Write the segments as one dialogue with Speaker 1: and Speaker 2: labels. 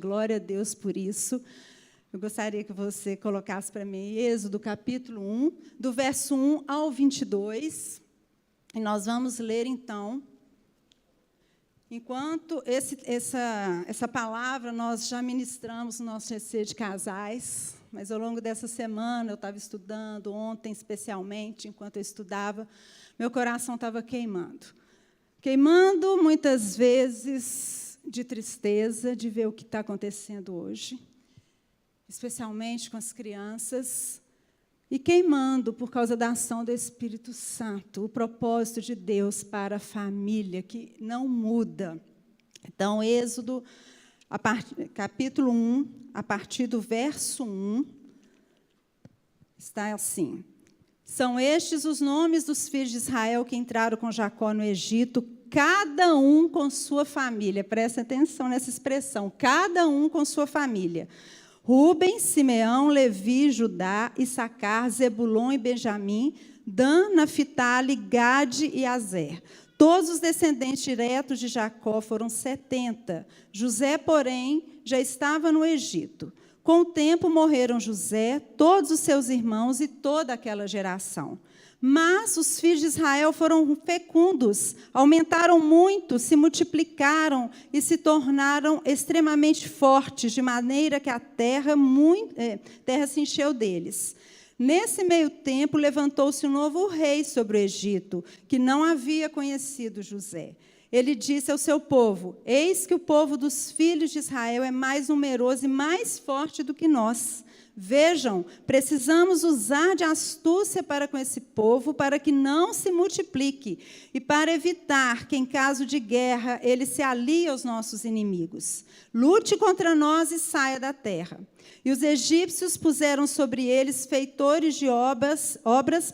Speaker 1: Glória a Deus por isso. Eu gostaria que você colocasse para mim Êxodo, capítulo 1, do verso 1 ao 22. E nós vamos ler, então. Enquanto essa palavra nós já ministramos no nosso GC de casais, mas ao longo dessa semana eu estava estudando, ontem especialmente, enquanto eu estudava, meu coração estava queimando. Queimando, muitas vezes, de tristeza, de ver o que está acontecendo hoje, especialmente com as crianças, e queimando por causa da ação do Espírito Santo, o propósito de Deus para a família, que não muda. Então, Êxodo, capítulo 1, a partir do verso 1, está assim: São estes os nomes dos filhos de Israel que entraram com Jacó no Egito, cada um com sua família. Presta atenção nessa expressão, cada um com sua família. Rúben, Simeão, Levi, Judá, Issacar, Zebulon e Benjamim, Dan, Naphtali, Gade e Azer. Todos os descendentes diretos de Jacó foram 70. José, porém, já estava no Egito. Com o tempo morreram José, todos os seus irmãos e toda aquela geração. Mas os filhos de Israel foram fecundos, aumentaram muito, se multiplicaram e se tornaram extremamente fortes, de maneira que a terra se encheu deles. Nesse meio tempo, levantou-se um novo rei sobre o Egito, que não havia conhecido José. Ele disse ao seu povo: Eis que o povo dos filhos de Israel é mais numeroso e mais forte do que nós. Vejam, precisamos usar de astúcia para com esse povo, para que não se multiplique, e para evitar que, em caso de guerra, ele se alie aos nossos inimigos. Lute contra nós e saia da terra. E os egípcios puseram sobre eles feitores de obras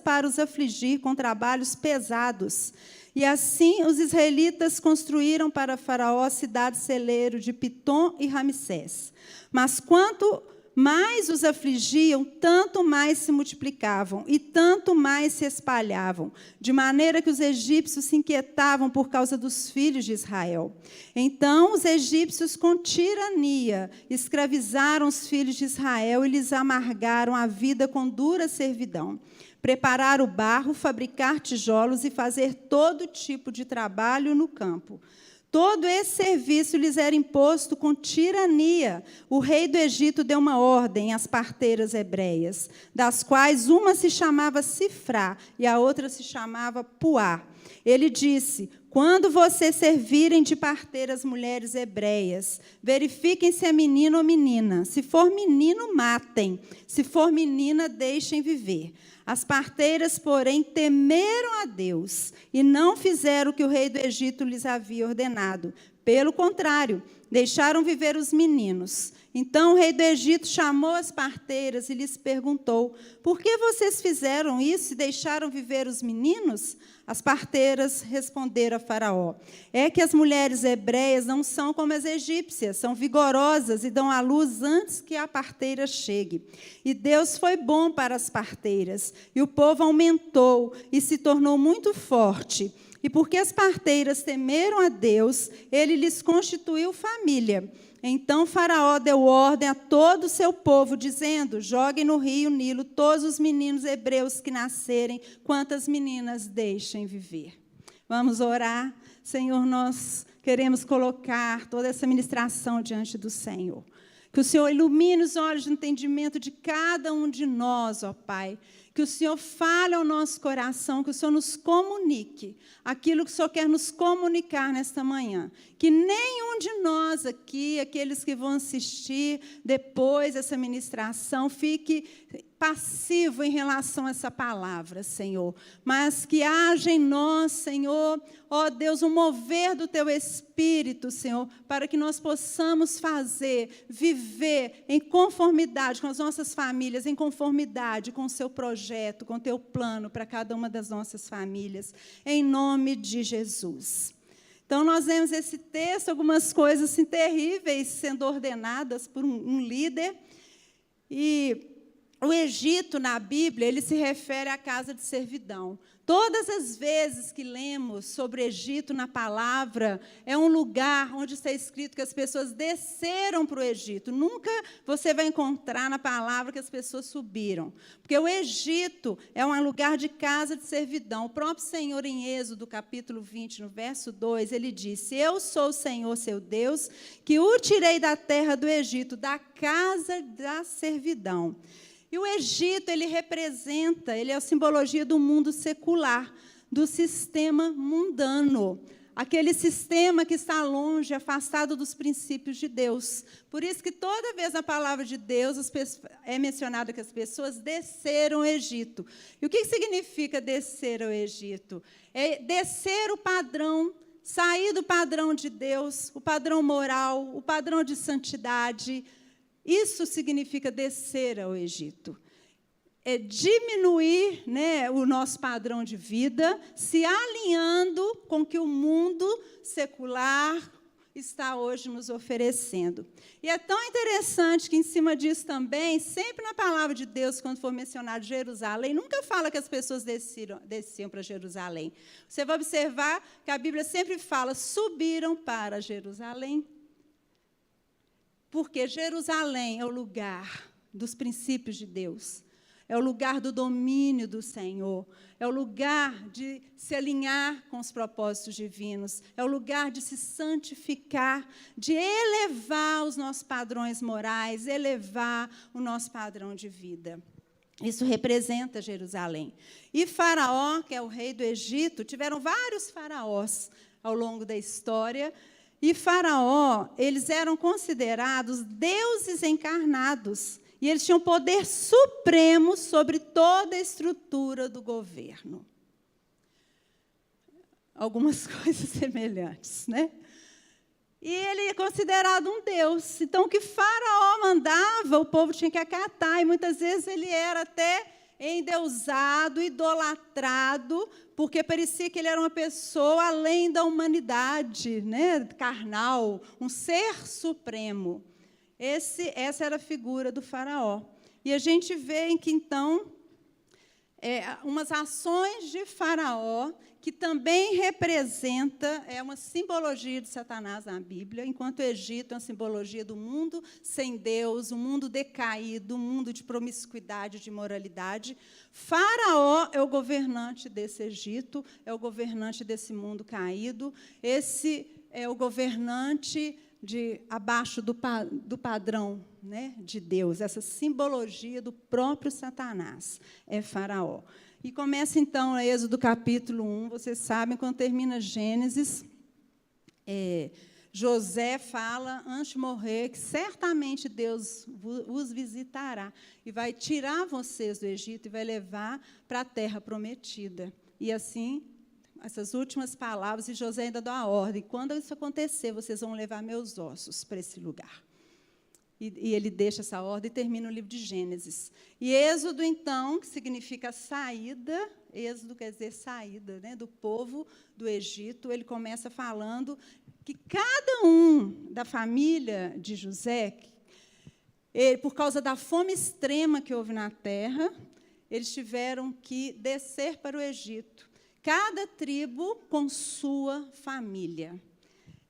Speaker 1: para os afligir com trabalhos pesados. E assim os israelitas construíram para Faraó cidade-celeiro de Pitom e Ramsés. Mas quanto mais os afligiam, tanto mais se multiplicavam e tanto mais se espalhavam, de maneira que os egípcios se inquietavam por causa dos filhos de Israel. Então os egípcios, com tirania, escravizaram os filhos de Israel e lhes amargaram a vida com dura servidão. Preparar o barro, fabricar tijolos e fazer todo tipo de trabalho no campo. Todo esse serviço lhes era imposto com tirania. O rei do Egito deu uma ordem às parteiras hebreias, das quais uma se chamava Sifrá e a outra se chamava Puá. Ele disse: quando vocês servirem de parteiras mulheres hebreias, verifiquem se é menino ou menina. Se for menino, matem. Se for menina, deixem viver. As parteiras, porém, temeram a Deus e não fizeram o que o rei do Egito lhes havia ordenado. Pelo contrário, deixaram viver os meninos. Então o rei do Egito chamou as parteiras e lhes perguntou: por que vocês fizeram isso e deixaram viver os meninos? As parteiras responderam a Faraó: é que as mulheres hebreias não são como as egípcias, são vigorosas e dão à luz antes que a parteira chegue. E Deus foi bom para as parteiras, e o povo aumentou e se tornou muito forte. E porque as parteiras temeram a Deus, ele lhes constituiu família. Então Faraó deu ordem a todo o seu povo, dizendo: joguem no rio Nilo todos os meninos hebreus que nascerem, quantas meninas deixem viver. Vamos orar. Senhor, nós queremos colocar toda essa ministração diante do Senhor. Que o Senhor ilumine os olhos de entendimento de cada um de nós, ó Pai. Que o Senhor fale ao nosso coração, que o Senhor nos comunique aquilo que o Senhor quer nos comunicar nesta manhã. Que nenhum de nós aqui, aqueles que vão assistir depois dessa ministração, fique passivo em relação a essa palavra, Senhor. Mas que haja em nós, Senhor, ó Deus, um mover do Teu Espírito, Senhor, para que nós possamos viver em conformidade com as nossas famílias, em conformidade com o Seu projeto, com o Teu plano para cada uma das nossas famílias, em nome de Jesus. Então, nós vemos esse texto, algumas coisas assim, terríveis sendo ordenadas por um líder, e o Egito, na Bíblia, ele se refere à casa de servidão. Todas as vezes que lemos sobre o Egito na palavra, é um lugar onde está escrito que as pessoas desceram para o Egito. Nunca você vai encontrar na palavra que as pessoas subiram. Porque o Egito é um lugar de casa de servidão. O próprio Senhor, em Êxodo, capítulo 20, no verso 2, ele disse: eu sou o Senhor, seu Deus, que o tirei da terra do Egito, da casa da servidão. E o Egito, ele é a simbologia do mundo secular, do sistema mundano, aquele sistema que está longe, afastado dos princípios de Deus. Por isso que toda vez na palavra de Deus é mencionado que as pessoas desceram ao Egito. E o que significa descer ao Egito? É descer o padrão, sair do padrão de Deus, o padrão moral, o padrão de santidade. Isso significa descer ao Egito. É diminuir, né, o nosso padrão de vida, se alinhando com o que o mundo secular está hoje nos oferecendo. E é tão interessante que, em cima disso também, sempre na palavra de Deus, quando for mencionado Jerusalém, nunca fala que as pessoas desciam para Jerusalém. Você vai observar que a Bíblia sempre fala: subiram para Jerusalém. Porque Jerusalém é o lugar dos princípios de Deus, é o lugar do domínio do Senhor, é o lugar de se alinhar com os propósitos divinos, é o lugar de se santificar, de elevar os nossos padrões morais, elevar o nosso padrão de vida. Isso representa Jerusalém. E Faraó, que é o rei do Egito, tiveram vários faraós ao longo da história. E Faraó, eles eram considerados deuses encarnados. E eles tinham poder supremo sobre toda a estrutura do governo. Algumas coisas semelhantes, né? E ele é considerado um deus. Então, o que Faraó mandava, o povo tinha que acatar. E muitas vezes ele era até endeusado, idolatrado, porque parecia que ele era uma pessoa além da humanidade, né, carnal, um ser supremo. Essa era a figura do Faraó. E a gente vê em que, então, umas ações de Faraó, que também representa, é uma simbologia de Satanás na Bíblia, enquanto o Egito é uma simbologia do mundo sem Deus, um mundo decaído, um mundo de promiscuidade, de imoralidade. Faraó é o governante desse Egito, é o governante desse mundo caído, esse é o governante abaixo do padrão, né, de Deus, essa simbologia do próprio Satanás, é Faraó. E começa, então, a Êxodo capítulo 1, vocês sabem, quando termina Gênesis, José fala, antes de morrer, que certamente Deus os visitará e vai tirar vocês do Egito e vai levar para a terra prometida. E assim, essas últimas palavras, e José ainda dá a ordem: quando isso acontecer, vocês vão levar meus ossos para esse lugar. E ele deixa essa ordem e termina o livro de Gênesis. E Êxodo, então, que significa saída, Êxodo quer dizer saída, né, do povo do Egito, ele começa falando que cada um da família de José, por causa da fome extrema que houve na terra, eles tiveram que descer para o Egito. Cada tribo com sua família.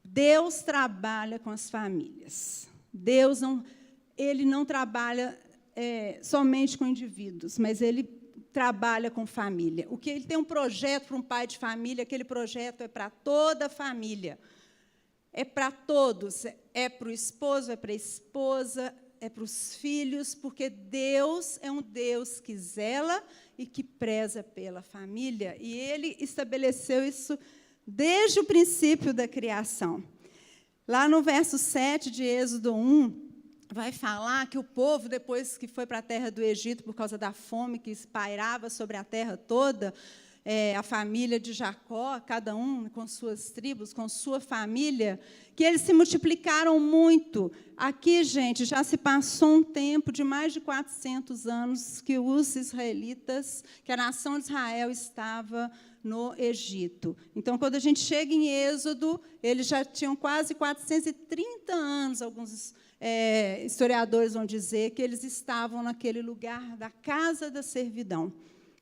Speaker 1: Deus trabalha com as famílias. Deus ele não trabalha somente com indivíduos, mas ele trabalha com família. O que ele tem um projeto para um pai de família, aquele projeto é para toda a família. É para todos, é para o esposo, é para a esposa, é para os filhos, porque Deus é um Deus que zela e que preza pela família, e ele estabeleceu isso desde o princípio da criação. Lá no verso 7 de Êxodo 1, vai falar que o povo, depois que foi para a terra do Egito, por causa da fome que pairava sobre a terra toda, a família de Jacó, cada um com suas tribos, com sua família, que eles se multiplicaram muito. Aqui, gente, já se passou um tempo de mais de 400 anos que os israelitas, que a nação de Israel estava no Egito. Então, quando a gente chega em Êxodo, eles já tinham quase 430 anos, alguns historiadores vão dizer, que eles estavam naquele lugar da casa da servidão.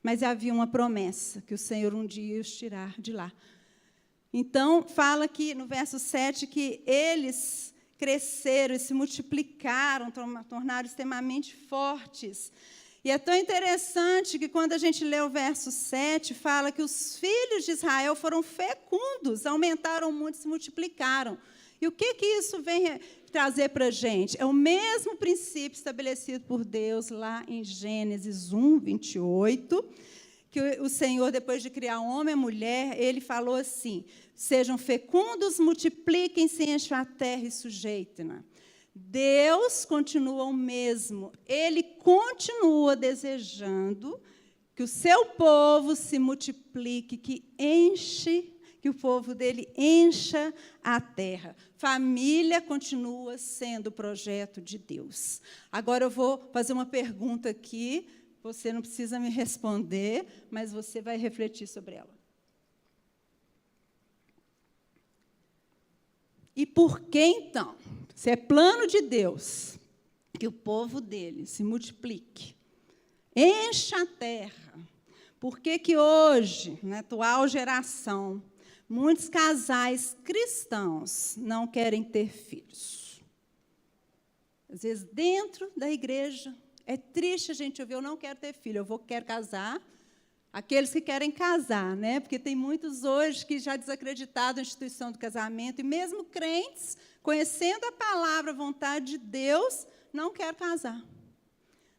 Speaker 1: Mas havia uma promessa, que o Senhor um dia ia os tirar de lá. Então, fala aqui no verso 7 que eles cresceram e se multiplicaram, tornaram extremamente fortes. E é tão interessante que, quando a gente lê o verso 7, fala que os filhos de Israel foram fecundos, aumentaram muito, se multiplicaram. E o que isso vem trazer para a gente? É o mesmo princípio estabelecido por Deus lá em Gênesis 1, 28, que o Senhor, depois de criar o homem e a mulher, ele falou assim: sejam fecundos, multipliquem-se, encham a terra e sujeitem-na. Deus continua o mesmo. Ele continua desejando que o seu povo se multiplique, que o povo dele encha a terra. Família continua sendo o projeto de Deus. Agora eu vou fazer uma pergunta aqui, você não precisa me responder, mas você vai refletir sobre ela. E por que, então, se é plano de Deus, que o povo dele se multiplique, encha a terra, por que hoje, na atual geração, muitos casais cristãos não querem ter filhos? Às vezes, dentro da igreja, é triste a gente ouvir: eu não quero ter filho, quero casar. Aqueles que querem casar, né? Porque tem muitos hoje que já desacreditaram a instituição do casamento, e mesmo crentes, conhecendo a palavra, a vontade de Deus, não querem casar.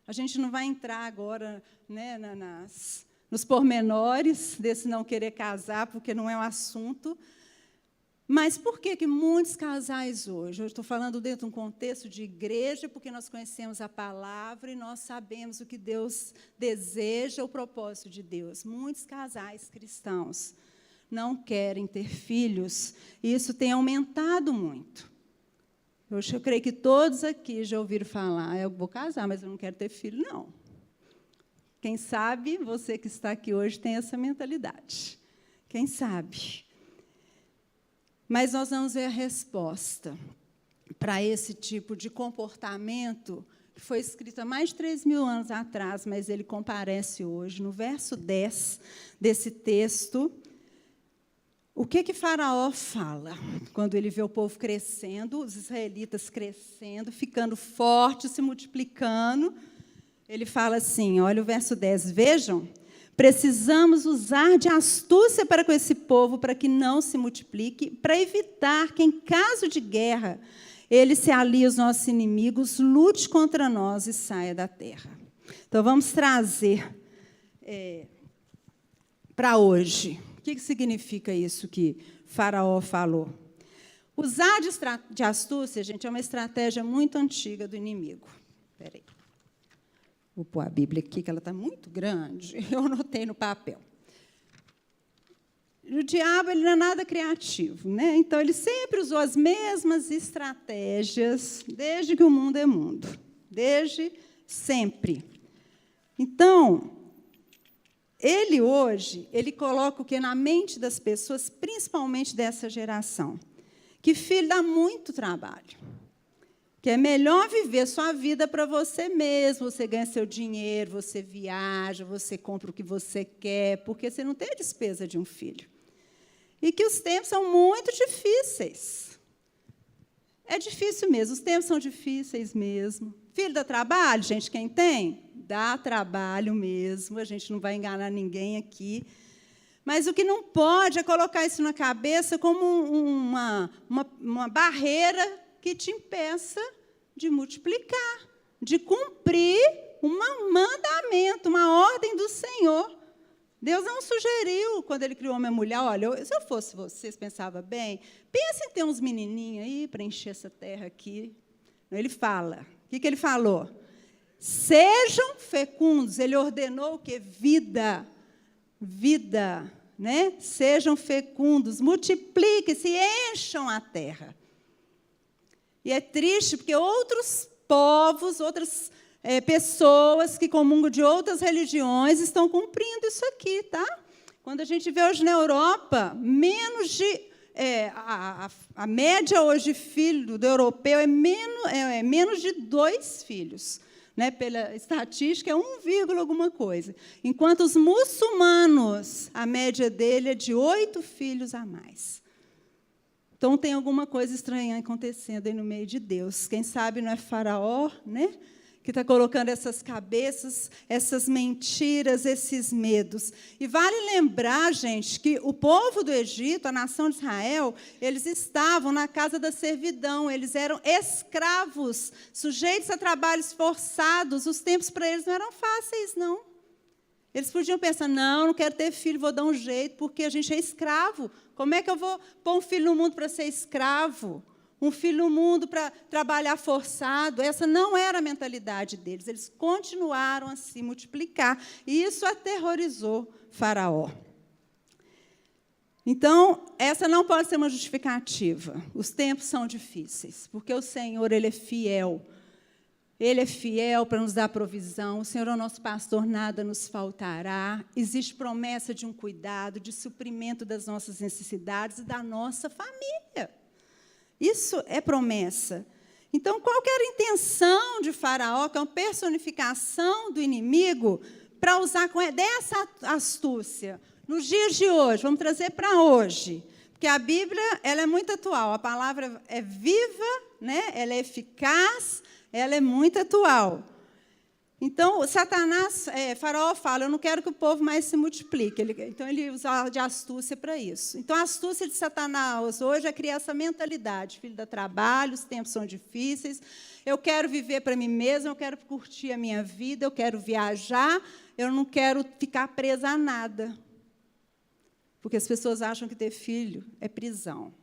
Speaker 1: A gente não vai entrar agora, né, nos pormenores desse não querer casar, porque não é um assunto. Mas por que muitos casais hoje? Eu estou falando dentro de um contexto de igreja, porque nós conhecemos a palavra e nós sabemos o que Deus deseja, o propósito de Deus. Muitos casais cristãos não querem ter filhos, e isso tem aumentado muito. Eu creio que todos aqui já ouviram falar: eu vou casar, mas eu não quero ter filho, não. Quem sabe você que está aqui hoje tem essa mentalidade. Quem sabe? Mas nós vamos ver a resposta para esse tipo de comportamento, que foi escrito há mais de 3.000 anos atrás, mas ele comparece hoje. No verso 10 desse texto, o que Faraó fala quando ele vê o povo crescendo, os israelitas crescendo, ficando fortes, se multiplicando? Ele fala assim, olha o verso 10, vejam: precisamos usar de astúcia para com esse povo, para que não se multiplique, para evitar que, em caso de guerra, ele se alie aos nossos inimigos, lute contra nós e saia da terra. Então, vamos trazer para hoje. O que significa isso que Faraó falou? Usar de astúcia, gente, é uma estratégia muito antiga do inimigo. Espera aí. Vou pôr a Bíblia aqui, que ela está muito grande. Eu anotei no papel. O diabo, ele não é nada criativo, né? Então, ele sempre usou as mesmas estratégias, desde que o mundo é mundo. Desde sempre. Então, ele hoje, ele coloca o que na mente das pessoas, principalmente dessa geração, que filho dá muito trabalho. Que é melhor viver sua vida para você mesmo, você ganha seu dinheiro, você viaja, você compra o que você quer, porque você não tem a despesa de um filho. E que os tempos são muito difíceis. É difícil mesmo, os tempos são difíceis mesmo. Filho dá trabalho, gente, quem tem? Dá trabalho mesmo, a gente não vai enganar ninguém aqui. Mas o que não pode é colocar isso na cabeça como uma barreira que te impeça de multiplicar, de cumprir um mandamento, uma ordem do Senhor. Deus não sugeriu, quando Ele criou homem e mulher: olha, se eu fosse vocês, pensava bem, pensa em ter uns menininhos aí para encher essa terra aqui. Ele fala, o que Ele falou? Sejam fecundos. Ele ordenou o quê? Vida. vida, né? Sejam fecundos, multipliquem-se, encham a terra. E é triste porque outros povos, outras pessoas que comungam de outras religiões estão cumprindo isso aqui, tá? Quando a gente vê hoje na Europa, menos de a média hoje de filho do europeu é menos de 2 filhos. Né, pela estatística, é 1, alguma coisa. Enquanto os muçulmanos, a média dele é de 8 filhos a mais. Então, tem alguma coisa estranha acontecendo aí no meio de Deus. Quem sabe não é Faraó, né, que está colocando essas cabeças, essas mentiras, esses medos. E vale lembrar, gente, que o povo do Egito, a nação de Israel, eles estavam na casa da servidão, eles eram escravos, sujeitos a trabalhos forçados. Os tempos para eles não eram fáceis, não. Eles podiam pensar, não quero ter filho, vou dar um jeito, porque a gente é escravo. Como é que eu vou pôr um filho no mundo para ser escravo? Um filho no mundo para trabalhar forçado? Essa não era a mentalidade deles. Eles continuaram a se multiplicar. E isso aterrorizou Faraó. Então, essa não pode ser uma justificativa. Os tempos são difíceis, porque o Senhor, Ele é fiel. Ele é fiel para nos dar provisão. O Senhor é o nosso pastor, nada nos faltará. Existe promessa de um cuidado, de suprimento das nossas necessidades e da nossa família. Isso é promessa. Então, qual que era a intenção de Faraó, que é uma personificação do inimigo, para usar dessa astúcia? Nos dias de hoje, vamos trazer para hoje. Porque a Bíblia ela é muito atual. A palavra é viva, né? Ela é eficaz, ela é muito atual. Então, Faraó fala, eu não quero que o povo mais se multiplique. Então, ele usa de astúcia para isso. Então, a astúcia de Satanás hoje é criar essa mentalidade. Filho dá trabalho, os tempos são difíceis, eu quero viver para mim mesma, eu quero curtir a minha vida, eu quero viajar, eu não quero ficar presa a nada. Porque as pessoas acham que ter filho é prisão.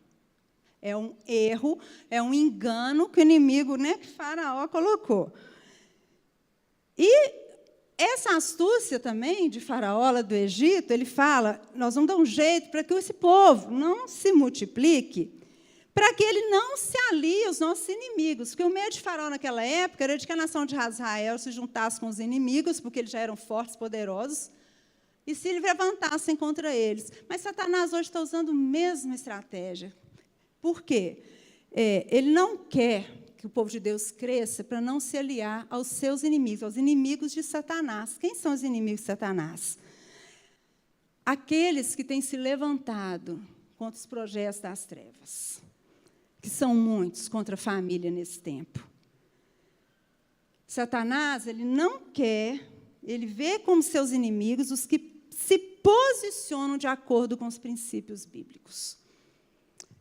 Speaker 1: É um erro, é um engano que o inimigo, né, que Faraó colocou. E essa astúcia também de Faraó lá do Egito, ele fala, nós vamos dar um jeito para que esse povo não se multiplique, para que ele não se alie aos nossos inimigos. Porque o medo de Faraó naquela época era de que a nação de Israel se juntasse com os inimigos, porque eles já eram fortes, poderosos, e se levantassem contra eles. Mas Satanás hoje está usando a mesma estratégia. Por quê? Ele não quer que o povo de Deus cresça para não se aliar aos seus inimigos, aos inimigos de Satanás. Quem são os inimigos de Satanás? Aqueles que têm se levantado contra os projetos das trevas, que são muitos contra a família nesse tempo. Satanás, ele não quer, ele vê como seus inimigos os que se posicionam de acordo com os princípios bíblicos.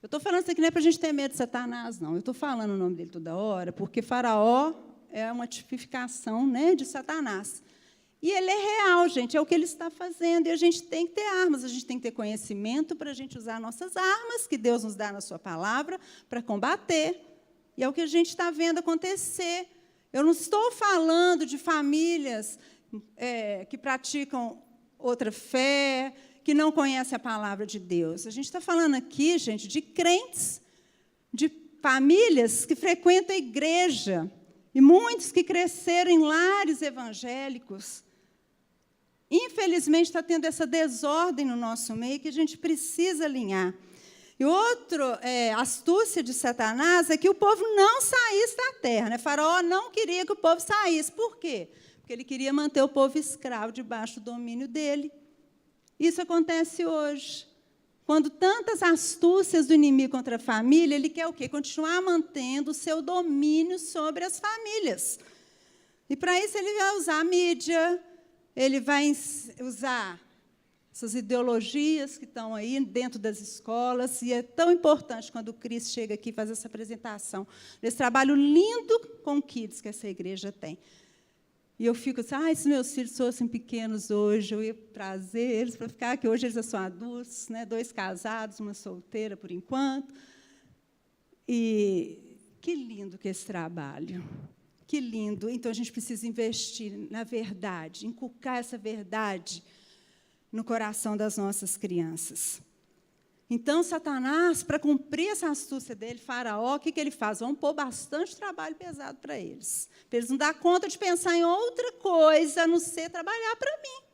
Speaker 1: Eu estou falando isso aqui não é para a gente ter medo de Satanás, não. Eu estou falando o nome dele toda hora, porque Faraó é uma tipificação, né, de Satanás. E ele é real, gente, é o que ele está fazendo. E a gente tem que ter armas, a gente tem que ter conhecimento para a gente usar nossas armas, que Deus nos dá na sua palavra, para combater. E é o que a gente está vendo acontecer. Eu não estou falando de famílias que praticam outra fé, que não conhece a palavra de Deus. A gente está falando aqui, gente, de crentes, de famílias que frequentam a igreja, e muitos que cresceram em lares evangélicos. Infelizmente, está tendo essa desordem no nosso meio que a gente precisa alinhar. E outra astúcia de Satanás é que o povo não saísse da terra. Né? Faraó não queria que o povo saísse. Por quê? Porque ele queria manter o povo escravo debaixo do domínio dele. Isso acontece hoje. Quando tantas astúcias do inimigo contra a família, ele quer o quê? Continuar mantendo o seu domínio sobre as famílias. E, para isso, ele vai usar a mídia, ele vai usar essas ideologias que estão aí dentro das escolas, e é tão importante quando o Cris chega aqui e faz essa apresentação, desse trabalho lindo com kids que essa igreja tem. E eu fico assim, se meus filhos fossem pequenos hoje, eu ia trazer eles para ficar, que hoje eles são adultos, né, 2 casados, uma solteira, por enquanto. E que lindo que é esse trabalho. Que lindo. Então, a gente precisa investir na verdade, inculcar essa verdade no coração das nossas crianças. Então, Satanás, para cumprir essa astúcia dele, Faraó, o que ele faz? Vamos pôr bastante trabalho pesado para eles não dar conta de pensar em outra coisa, a não ser trabalhar para mim.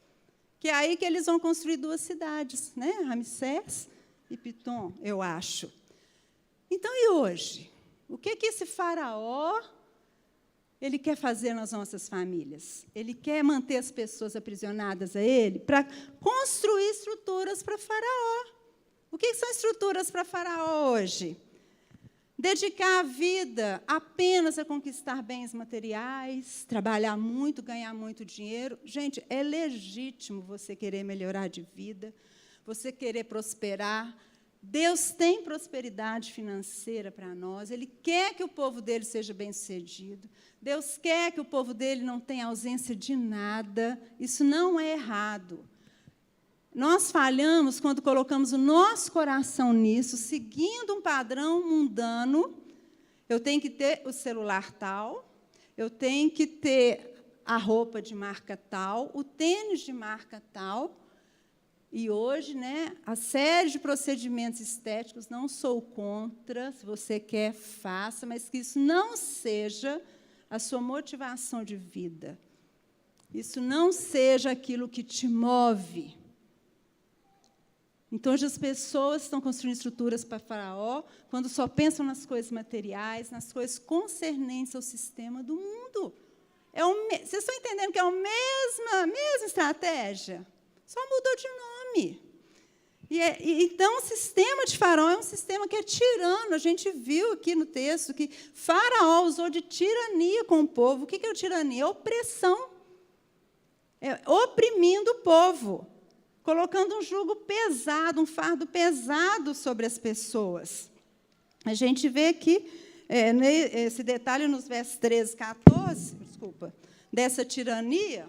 Speaker 1: Que é aí que eles vão construir 2 cidades, né? Ramsés e Pitom, eu acho. Então, e hoje? O que esse Faraó ele quer fazer nas nossas famílias? Ele quer manter as pessoas aprisionadas a ele para construir estruturas para Faraó. O que são estruturas para Faraó hoje? Dedicar a vida apenas a conquistar bens materiais, trabalhar muito, ganhar muito dinheiro. Gente, é legítimo você querer melhorar de vida, você querer prosperar. Deus tem prosperidade financeira para nós. Ele quer que o povo dele seja bem-sucedido. Deus quer que o povo dele não tenha ausência de nada. Isso não é errado. Nós falhamos quando colocamos o nosso coração nisso, seguindo um padrão mundano. Eu tenho que ter o celular tal, eu tenho que ter a roupa de marca tal, o tênis de marca tal. E hoje, né, a série de procedimentos estéticos, não sou contra, se você quer, faça, mas que isso não seja a sua motivação de vida. Isso não seja aquilo que te move. Então, hoje as pessoas estão construindo estruturas para Faraó quando só pensam nas coisas materiais, nas coisas concernentes ao sistema do mundo. Vocês estão entendendo que é a mesma estratégia? Só mudou de nome. Então, o sistema de Faraó é um sistema que é tirano. A gente viu aqui no texto que Faraó usou de tirania com o povo. O que é tirania? É opressão. É oprimindo o povo, colocando um jugo pesado, um fardo pesado sobre as pessoas. A gente vê aqui, esse detalhe nos versos 13 e 14, dessa tirania.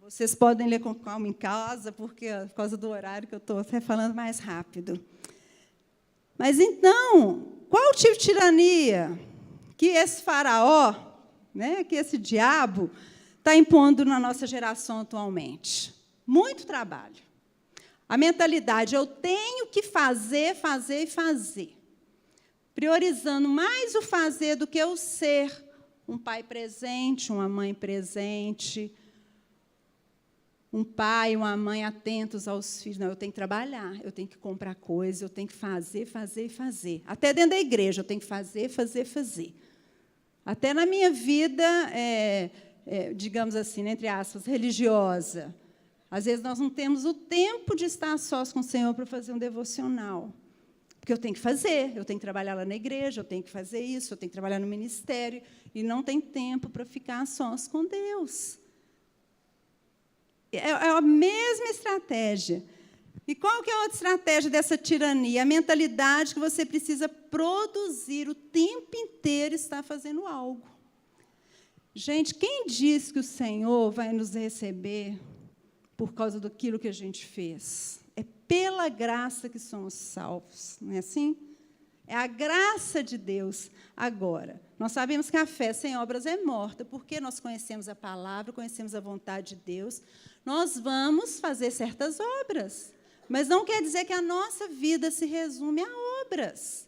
Speaker 1: Vocês podem ler com calma em casa, porque por causa do horário que eu estou até falando mais rápido. Mas, então, qual o tipo de tirania que esse Faraó, né, que esse diabo, está impondo na nossa geração atualmente? Muito trabalho. A mentalidade, eu tenho que fazer, fazer e fazer. Priorizando mais o fazer do que o ser. Um pai presente, uma mãe presente, um pai, uma mãe atentos aos filhos. Não, eu tenho que trabalhar, eu tenho que comprar coisas, eu tenho que fazer, fazer e fazer. Até dentro da igreja, eu tenho que fazer, fazer, fazer. Até na minha vida, digamos assim, entre aspas, religiosa. Às vezes, nós não temos o tempo de estar sós com o Senhor para fazer um devocional. Porque eu tenho que fazer, eu tenho que trabalhar lá na igreja, eu tenho que fazer isso, eu tenho que trabalhar no ministério, e não tem tempo para ficar sós com Deus. É a mesma estratégia. E qual que é a outra estratégia dessa tirania? A mentalidade que você precisa produzir o tempo inteiro estar fazendo algo. Gente, quem diz que o Senhor vai nos receber por causa daquilo que a gente fez? É pela graça que somos salvos, não é assim? É a graça de Deus. Agora, nós sabemos que a fé sem obras é morta, porque nós conhecemos a palavra, conhecemos a vontade de Deus, nós vamos fazer certas obras, mas não quer dizer que a nossa vida se resume a obras.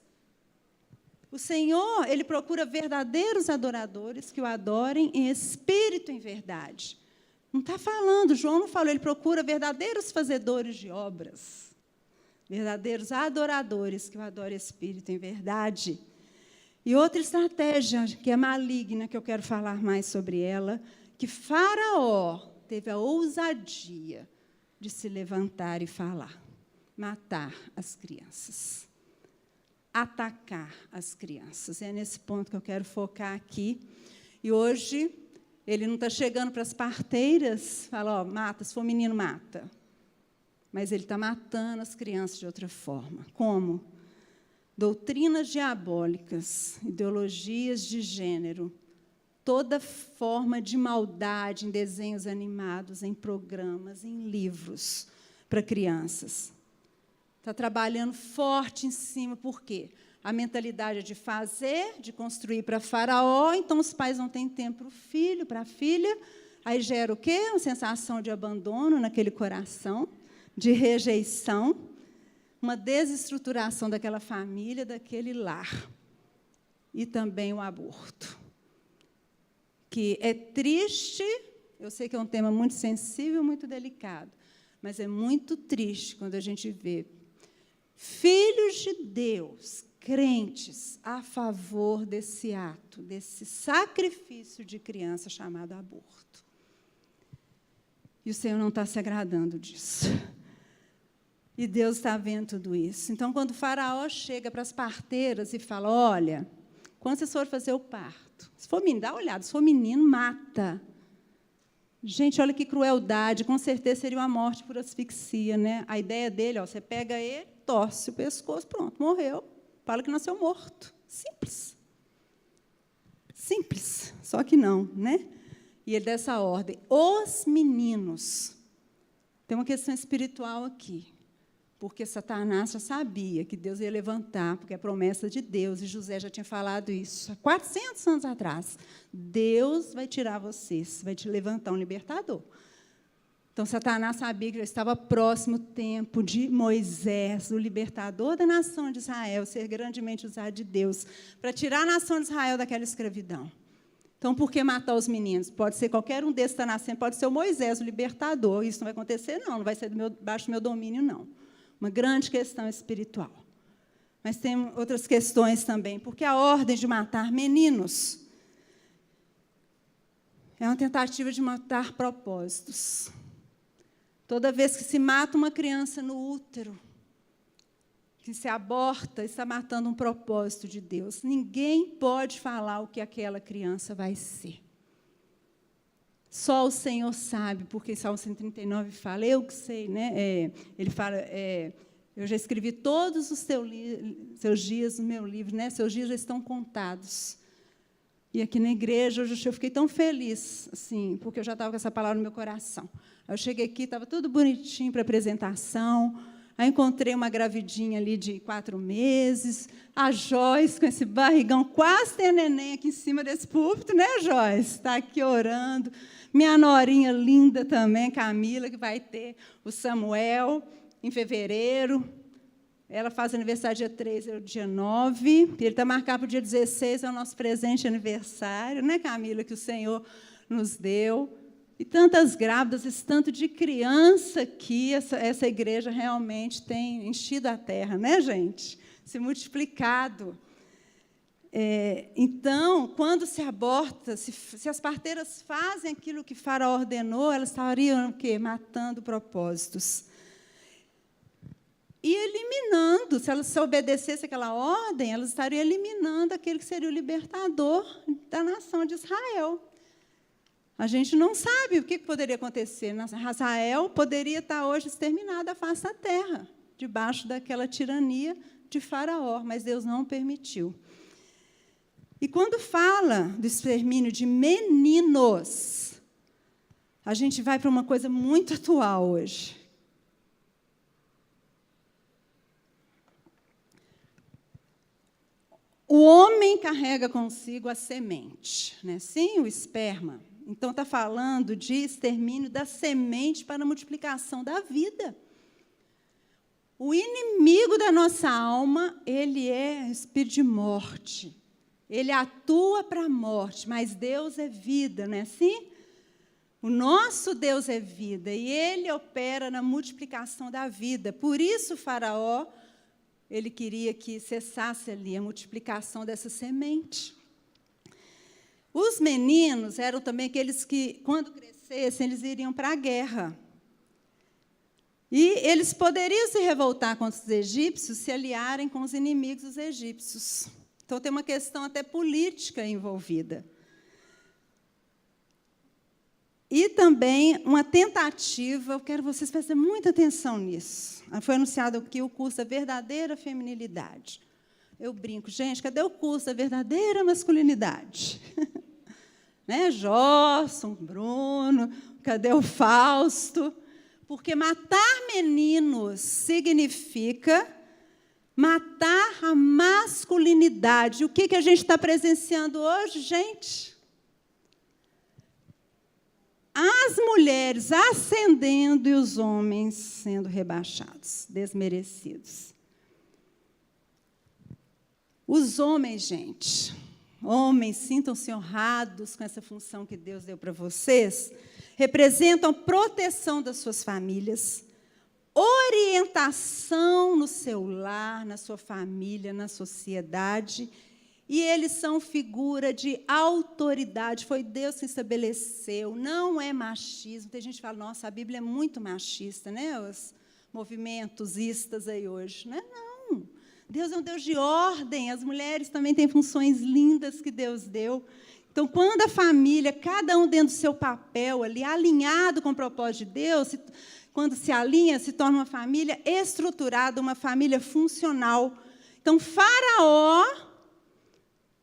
Speaker 1: O Senhor, Ele procura verdadeiros adoradores que o adorem em espírito e em verdade. Não está falando, João não falou, ele procura verdadeiros fazedores de obras, verdadeiros adoradores que o adorem em espírito e em verdade. E outra estratégia, que é maligna, que eu quero falar mais sobre ela, que Faraó teve a ousadia de se levantar e falar, matar as crianças, atacar as crianças. É nesse ponto que eu quero focar aqui. E hoje, ele não está chegando para as parteiras, fala, mata, se for menino, mata. Mas ele está matando as crianças de outra forma. Como? Doutrinas diabólicas, ideologias de gênero, toda forma de maldade em desenhos animados, em programas, em livros para crianças. Está trabalhando forte em cima, por quê? A mentalidade é de fazer, de construir para Faraó, então os pais não têm tempo para o filho, para a filha, Aí gera o quê? Uma sensação de abandono naquele coração, de rejeição, uma desestruturação daquela família, daquele lar. E também o aborto. Que é triste, eu sei que é um tema muito sensível, muito delicado, mas é muito triste quando a gente vê filhos de Deus, crentes, a favor desse ato, desse sacrifício de criança chamado aborto. E o Senhor não está se agradando disso. E Deus está vendo tudo isso. Então, quando o Faraó chega para as parteiras e fala, olha, quando vocês forem fazer o parto, se for menino, dá uma olhada, se for menino, mata. Gente, olha que crueldade, com certeza seria uma morte por asfixia, né? A ideia dele, ó, você pega ele, torce o pescoço, pronto, morreu. Fala que nasceu morto. Simples. Simples, só que não, né? E ele dá essa ordem. Os meninos. Tem uma questão espiritual aqui. Porque Satanás já sabia que Deus ia levantar, porque é a promessa de Deus, e José já tinha falado isso há 400 anos atrás. Deus vai tirar vocês, vai te levantar um libertador. Então, Satanás sabia que já estava próximo o tempo de Moisés, o libertador da nação de Israel, ser grandemente usado de Deus, para tirar a nação de Israel daquela escravidão. Então, por que matar os meninos? Pode ser qualquer um desses que está nascendo, pode ser o Moisés, o libertador. Isso não vai acontecer, não vai ser debaixo do meu domínio, não. Uma grande questão espiritual. Mas tem outras questões também, porque a ordem de matar meninos é uma tentativa de matar propósitos. Toda vez que se mata uma criança no útero, que se aborta, está matando um propósito de Deus. Ninguém pode falar o que aquela criança vai ser. Só o Senhor sabe, porque Salmo 139 fala, eu que sei, né? Ele fala, eu já escrevi todos os seus dias no meu livro, né? Seus dias já estão contados. E aqui na igreja, hoje eu fiquei tão feliz, assim, porque eu já estava com essa palavra no meu coração. Eu cheguei aqui, estava tudo bonitinho para a apresentação, aí encontrei uma gravidinha ali de 4 meses, a Joyce com esse barrigão, quase tem a neném aqui em cima desse púlpito, né, Joyce? Está aqui orando. Minha norinha linda também, Camila, que vai ter o Samuel em fevereiro. Ela faz aniversário dia 3, é o dia 9. Ele está marcado para o dia 16, é o nosso presente de aniversário, né, Camila, que o Senhor nos deu. E tantas grávidas, esse tanto de criança que essa igreja realmente tem enchido a terra, né, gente? Se multiplicado. Então, quando se aborta, se as parteiras fazem aquilo que Faraó ordenou, elas estariam o quê? Matando propósitos. E eliminando, se elas obedecessem aquela ordem, elas estariam eliminando aquele que seria o libertador da nação de Israel. A gente não sabe o que poderia acontecer. Israel poderia estar hoje exterminada da face da terra, debaixo daquela tirania de Faraó, mas Deus não permitiu. E quando fala do extermínio de meninos, a gente vai para uma coisa muito atual hoje. O homem carrega consigo a semente, né? Sim, o esperma. Então, está falando de extermínio da semente para a multiplicação da vida. O inimigo da nossa alma, ele é espírito de morte. Ele atua para a morte, mas Deus é vida, não é assim? O nosso Deus é vida, e Ele opera na multiplicação da vida. Por isso, Faraó, ele queria que cessasse ali a multiplicação dessa semente. Os meninos eram também aqueles que, quando crescessem, eles iriam para a guerra. E eles poderiam se revoltar contra os egípcios, se aliarem com os inimigos dos egípcios. Então, tem uma questão até política envolvida. E também uma tentativa, eu quero vocês prestarem muita atenção nisso. Foi anunciado aqui o curso da verdadeira feminilidade. Eu brinco, gente, cadê o curso da verdadeira masculinidade? Né? Josson, Bruno, cadê o Fausto? Porque matar meninos significa matar a masculinidade. O que a gente está presenciando hoje, gente? as mulheres ascendendo e os homens sendo rebaixados, desmerecidos. Os homens, gente, homens, sintam-se honrados com essa função que Deus deu para vocês, representam proteção das suas famílias, orientação no seu lar, na sua família, na sociedade, e eles são figura de autoridade. Foi Deus que estabeleceu, não é machismo. Tem gente que fala, nossa, a Bíblia é muito machista, né? Os movimentos istas aí hoje. Não é, não. Deus é um Deus de ordem, as mulheres também têm funções lindas que Deus deu. Então, quando a família, cada um dentro do seu papel ali, alinhado com o propósito de Deus, quando se alinha, se torna uma família estruturada, uma família funcional. Então, Faraó,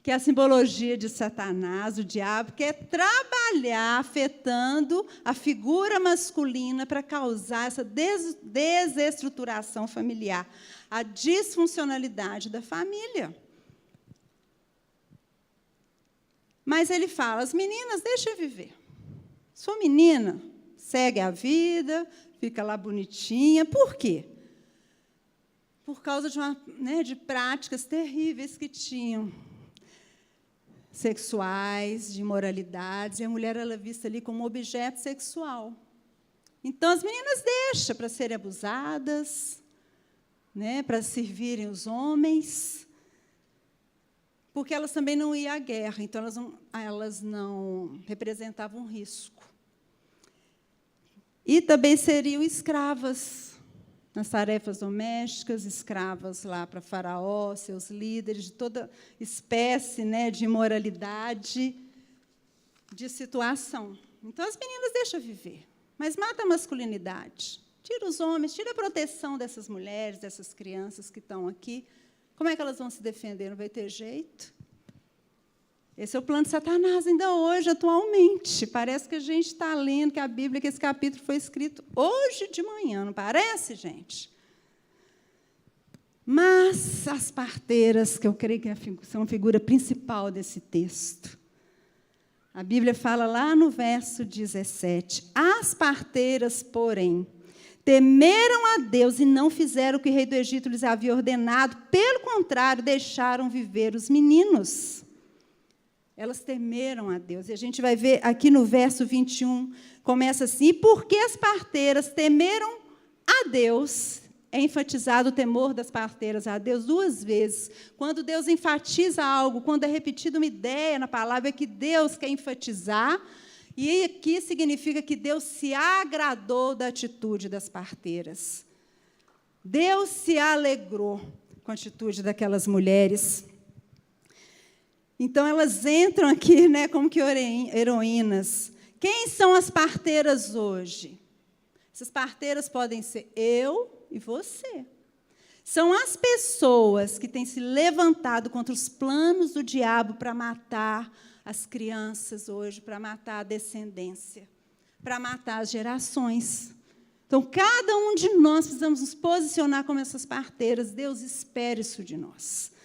Speaker 1: que é a simbologia de Satanás, o diabo, quer trabalhar afetando a figura masculina para causar essa desestruturação familiar, a disfuncionalidade da família. Mas ele fala, as meninas, deixa eu viver. Sua menina segue a vida, fica lá bonitinha. Por quê? Por causa de práticas terríveis que tinham, sexuais, de imoralidades, e a mulher era vista ali como objeto sexual. Então, as meninas deixam para serem abusadas, para servirem os homens, porque elas também não iam à guerra, então elas não representavam um risco. E também seriam escravas nas tarefas domésticas, escravas lá para Faraó, seus líderes, de toda espécie de imoralidade, de situação. Então, as meninas deixam viver, mas mata a masculinidade. Tira os homens, tira a proteção dessas mulheres, dessas crianças que estão aqui. Como é que elas vão se defender? Não vai ter jeito. Esse é o plano de Satanás ainda hoje, atualmente. Parece que a gente está lendo que a Bíblia, que esse capítulo foi escrito hoje de manhã, não parece, gente? Mas as parteiras, que eu creio que são a figura principal desse texto, a Bíblia fala lá no verso 17, as parteiras, porém, temeram a Deus e não fizeram o que o rei do Egito lhes havia ordenado, pelo contrário, deixaram viver os meninos. Elas temeram a Deus. E a gente vai ver aqui no verso 21, começa assim, porque as parteiras temeram a Deus. É enfatizado o temor das parteiras a Deus 2 vezes. Quando Deus enfatiza algo, quando é repetida uma ideia na palavra, é que Deus quer enfatizar. E aqui significa que Deus se agradou da atitude das parteiras. Deus se alegrou com a atitude daquelas mulheres. Então, elas entram aqui como que heroínas. Quem são as parteiras hoje? Essas parteiras podem ser eu e você. São as pessoas que têm se levantado contra os planos do diabo para matar as crianças hoje, para matar a descendência, para matar as gerações. Então, cada um de nós precisamos nos posicionar como essas parteiras. Deus espera isso de nós.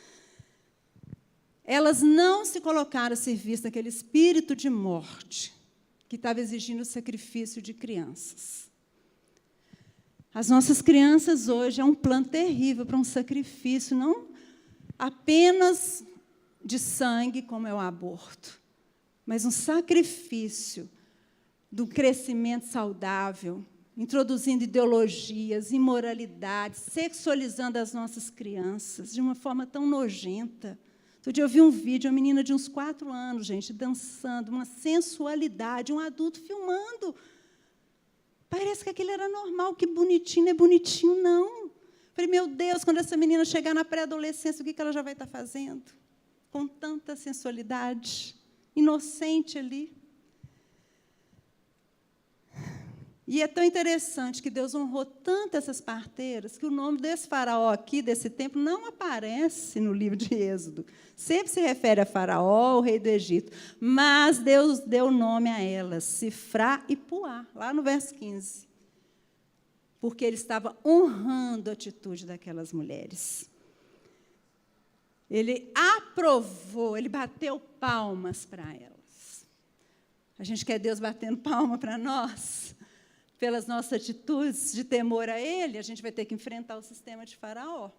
Speaker 1: Elas não se colocaram a serviço daquele espírito de morte que estava exigindo o sacrifício de crianças. As nossas crianças hoje é um plano terrível para um sacrifício, não apenas de sangue, como é o aborto, mas um sacrifício do crescimento saudável, introduzindo ideologias, imoralidades, sexualizando as nossas crianças de uma forma tão nojenta. Outro dia eu vi um vídeo, uma menina de uns 4 anos, gente, dançando, uma sensualidade, um adulto filmando. Parece que aquilo era normal, que bonitinho, não é bonitinho, não. Falei, meu Deus, quando essa menina chegar na pré-adolescência, o que ela já vai estar fazendo? Com tanta sensualidade, inocente ali. E é tão interessante que Deus honrou tanto essas parteiras que o nome desse faraó aqui, desse templo, não aparece no livro de Êxodo. Sempre se refere a Faraó, o rei do Egito. Mas Deus deu nome a elas, Sifrá e Puá, lá no verso 15. Porque ele estava honrando a atitude daquelas mulheres. Ele aprovou, ele bateu palmas para elas. A gente quer Deus batendo palma para nós, pelas nossas atitudes de temor a Ele, a gente vai ter que enfrentar o sistema de Faraó.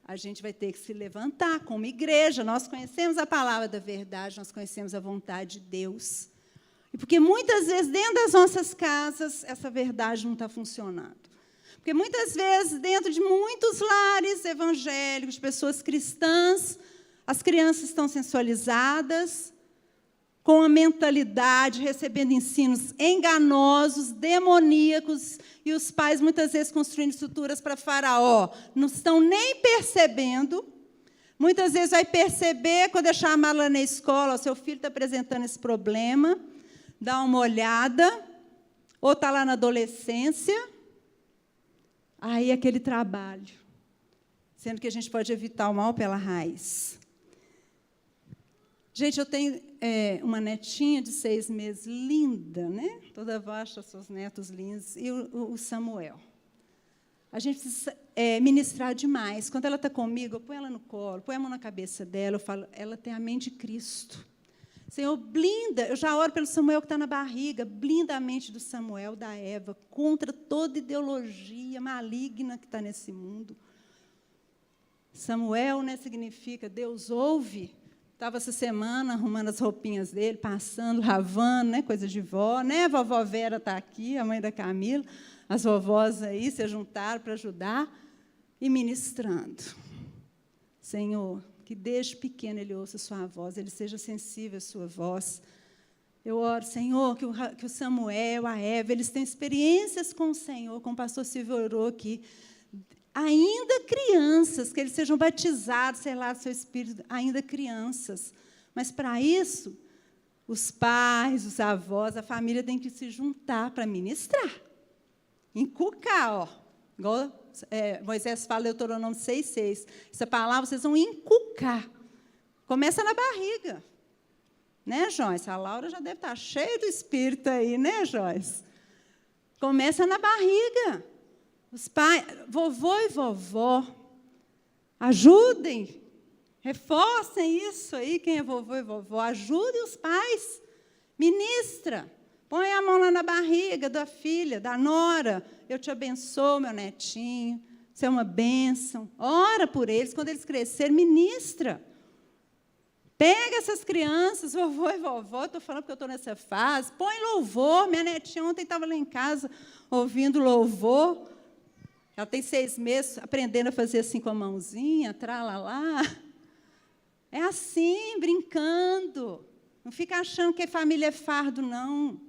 Speaker 1: A gente vai ter que se levantar como igreja. Nós conhecemos a palavra da verdade, nós conhecemos a vontade de Deus. E porque muitas vezes, dentro das nossas casas, essa verdade não está funcionando. Porque muitas vezes, dentro de muitos lares evangélicos, de pessoas cristãs, as crianças estão sensualizadas, com a mentalidade, recebendo ensinos enganosos, demoníacos, e os pais, muitas vezes, construindo estruturas para Faraó, não estão nem percebendo. Muitas vezes vai perceber, quando eu chamar lá na escola, o seu filho está apresentando esse problema, dá uma olhada, ou está lá na adolescência, aí aquele trabalho, sendo que a gente pode evitar o mal pela raiz. Gente, eu tenho uma netinha de 6 meses, linda, né? Toda avó acha seus netos lindos, e o Samuel. A gente precisa ministrar demais. Quando ela está comigo, eu ponho ela no colo, ponho a mão na cabeça dela, eu falo, ela tem a mente de Cristo. Senhor, blinda, eu já oro pelo Samuel que está na barriga, blinda a mente do Samuel, da Eva, contra toda ideologia maligna que está nesse mundo. Samuel, né, significa Deus ouve. Estava essa semana arrumando as roupinhas dele, passando, lavando, né, coisa de vó. Né? A vovó Vera está aqui, a mãe da Camila. As vovós aí se juntaram para ajudar e ministrando. Senhor, que desde pequeno ele ouça a sua voz, ele seja sensível à sua voz. Eu oro, Senhor, que o Samuel, a Eva, eles tenham experiências com o Senhor, como o pastor Silvio orou aqui, ainda crianças, que eles sejam batizados, sei lá, do seu espírito, ainda crianças. Mas, para isso, os pais, os avós, a família tem que se juntar para ministrar. Encucar, ó. Igual Moisés fala, Deuteronômio 6,6. Essa palavra vocês vão encucar. Começa na barriga. Né, Joyce? A Laura já deve estar cheia do espírito aí, né, Joyce? Começa na barriga. Os pais, vovô e vovó, ajudem, reforcem isso aí, quem é vovô e vovó, ajudem os pais, ministra, põe a mão lá na barriga da filha, da nora, eu te abençoo, meu netinho, você é uma bênção, ora por eles, quando eles crescerem, ministra. Pega essas crianças, vovô e vovó, estou falando porque eu estou nessa fase, põe louvor, minha netinha ontem estava lá em casa, ouvindo louvor. Ela tem 6 meses, aprendendo a fazer assim com a mãozinha, tralalá. É assim, brincando. Não fica achando que família é fardo, não.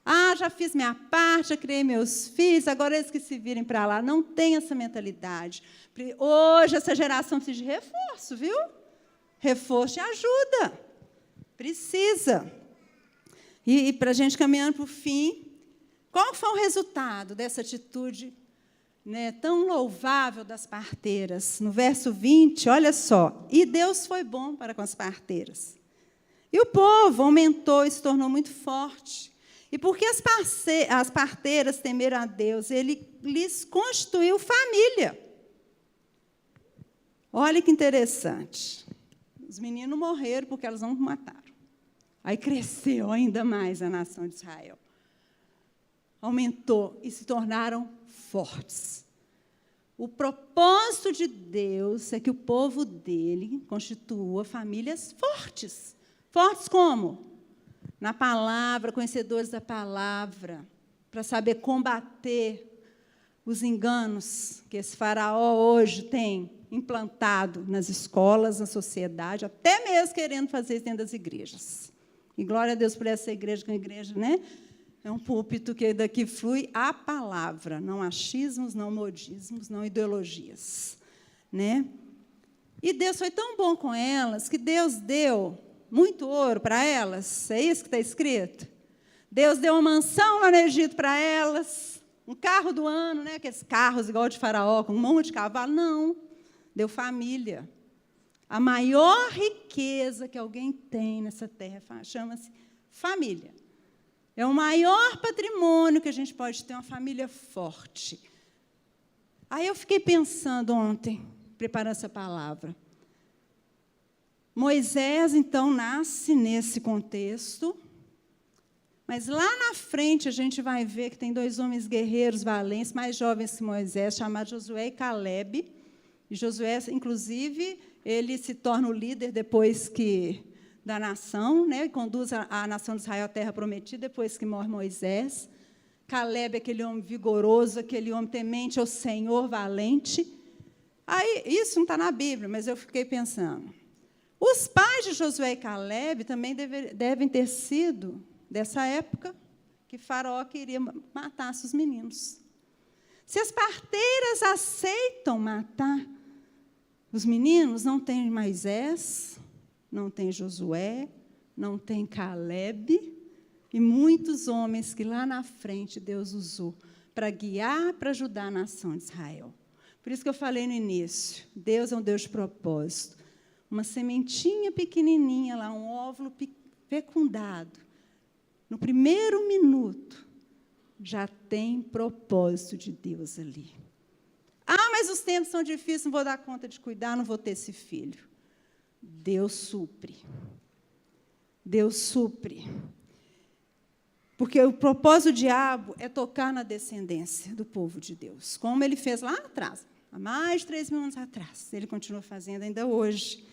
Speaker 1: Ah, já fiz minha parte, já criei meus filhos, agora eles que se virem para lá. Não tem essa mentalidade. Hoje, essa geração precisa de reforço, viu? Reforço e ajuda. Precisa. E para a gente caminhando para o fim, qual foi o resultado dessa atitude, né, tão louvável das parteiras? No verso 20, olha só. E Deus foi bom para com as parteiras. E o povo aumentou e se tornou muito forte. E porque as parteiras temeram a Deus, ele lhes constituiu família. Olha que interessante. Os meninos morreram porque elas não mataram. Aí cresceu ainda mais a nação de Israel. Aumentou e se tornaram fortes. O propósito de Deus é que o povo dele constitua famílias fortes. Fortes como? Na palavra, conhecedores da palavra, para saber combater os enganos que esse faraó hoje tem implantado nas escolas, na sociedade, até mesmo querendo fazer isso dentro das igrejas. E glória a Deus por essa igreja, que é uma igreja, né? É um púlpito que daqui flui a palavra, não achismos, não modismos, não ideologias. Né? E Deus foi tão bom com elas que Deus deu muito ouro para elas. É isso que está escrito? Deus deu uma mansão lá no Egito para elas, um carro do ano, né? Aqueles carros igual de faraó, com um monte de cavalo. Não, deu família. A maior riqueza que alguém tem nessa terra chama-se família. É o maior patrimônio que a gente pode ter, uma família forte. Aí eu fiquei pensando ontem, preparando essa palavra. Moisés, então, nasce nesse contexto, Mas lá na frente a gente vai ver que tem 2 homens guerreiros valentes, mais jovens que Moisés, chamados Josué e Calebe. E Josué, inclusive, ele se torna o líder depois da nação, né, e conduz a nação de Israel à terra prometida, depois que morre Moisés. Calebe, aquele homem vigoroso, aquele homem temente ao Senhor, valente. Aí, isso não está na Bíblia, mas eu fiquei pensando. Os pais de Josué e Calebe também devem ter sido dessa época que Faraó queria matar os meninos. Se as parteiras aceitam matar os meninos, não tem Moisés, não tem Josué, não tem Calebe, e muitos homens que lá na frente Deus usou para guiar, para ajudar a nação de Israel. Por isso que eu falei no início, Deus é um Deus de propósito. Uma sementinha pequenininha lá, um óvulo fecundado, no primeiro minuto, já tem propósito de Deus ali. Ah, mas os tempos são difíceis, não vou dar conta de cuidar, não vou ter esse filho. Deus supre. Deus supre. Porque o propósito do diabo é tocar na descendência do povo de Deus, como ele fez lá atrás, há mais de 3.000 anos atrás. Ele continua fazendo ainda hoje.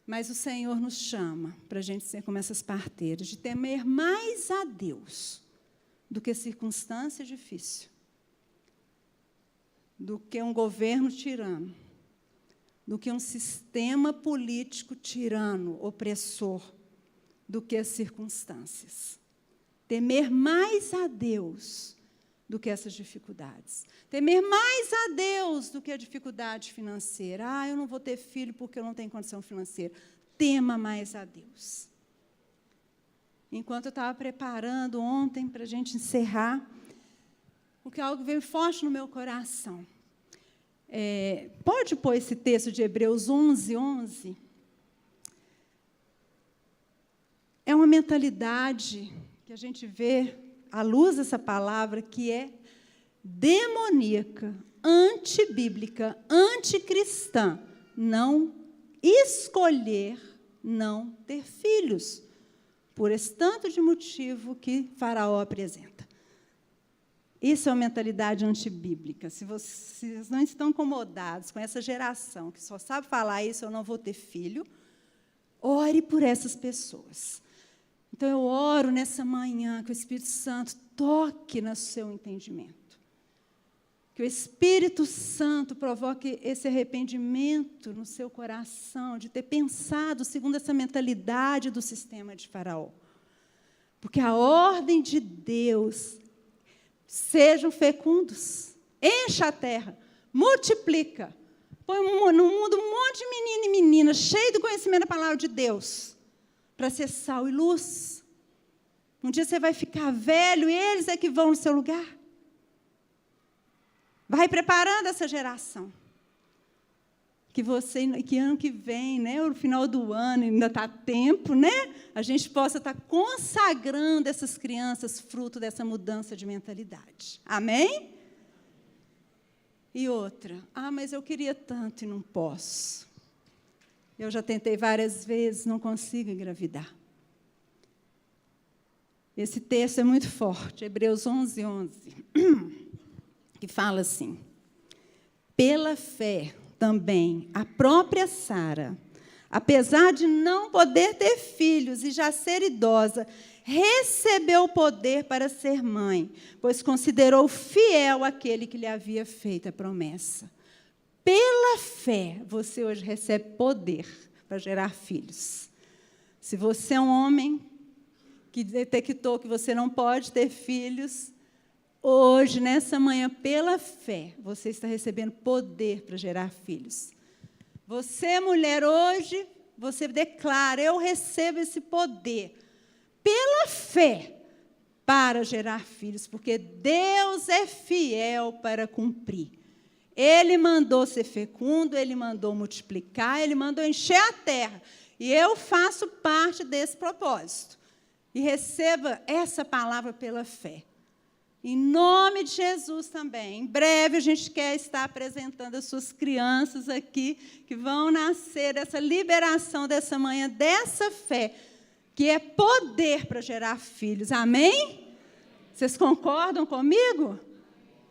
Speaker 1: Mas o Senhor nos chama para a gente ser como essas parteiras, de temer mais a Deus do que circunstância difícil, do que um governo tirano, do que um sistema político tirano, opressor, do que as circunstâncias. Temer mais a Deus do que essas dificuldades. Temer mais a Deus do que a dificuldade financeira. Ah, eu não vou ter filho porque eu não tenho condição financeira. Tema mais a Deus. Enquanto eu estava preparando ontem para a gente encerrar, porque algo veio forte no meu coração. Pode pôr esse texto de Hebreus 11:11? É uma mentalidade que a gente vê, à luz dessa palavra, que é demoníaca, antibíblica, anticristã. Não escolher não ter filhos, por esse tanto de motivo que Faraó apresenta. Isso é uma mentalidade antibíblica. Se vocês não estão incomodados com essa geração que só sabe falar isso, eu não vou ter filho, ore por essas pessoas. Então, eu oro nessa manhã que o Espírito Santo toque no seu entendimento. Que o Espírito Santo provoque esse arrependimento no seu coração, de ter pensado segundo essa mentalidade do sistema de Faraó. Porque a ordem de Deus, sejam fecundos, encha a terra, multiplica, põe no mundo um monte de menino e menina, cheio do conhecimento da palavra de Deus, para ser sal e luz. Um dia você vai ficar velho e eles é que vão no seu lugar. Vai preparando essa geração. Que ano que vem, né, no final do ano, ainda está tempo, né, a gente possa estar consagrando essas crianças fruto dessa mudança de mentalidade. Amém? E outra, mas eu queria tanto e não posso. Eu já tentei várias vezes, não consigo engravidar. Esse texto é muito forte, Hebreus 11:11, que fala assim: pela fé também, a própria Sara, apesar de não poder ter filhos e já ser idosa, recebeu o poder para ser mãe, pois considerou fiel aquele que lhe havia feito a promessa. Pela fé, você hoje recebe poder para gerar filhos. Se você é um homem que detectou que você não pode ter filhos, hoje, nessa manhã, pela fé, você está recebendo poder para gerar filhos. Você, mulher, hoje, você declara: eu recebo esse poder, pela fé, para gerar filhos, porque Deus é fiel para cumprir. Ele mandou ser fecundo, Ele mandou multiplicar, Ele mandou encher a terra. E eu faço parte desse propósito. E receba essa palavra pela fé. Em nome de Jesus também. Em breve a gente quer estar apresentando as suas crianças aqui, que vão nascer dessa liberação dessa manhã, dessa fé, que é poder para gerar filhos. Amém? Vocês concordam comigo?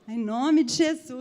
Speaker 1: Em nome de Jesus.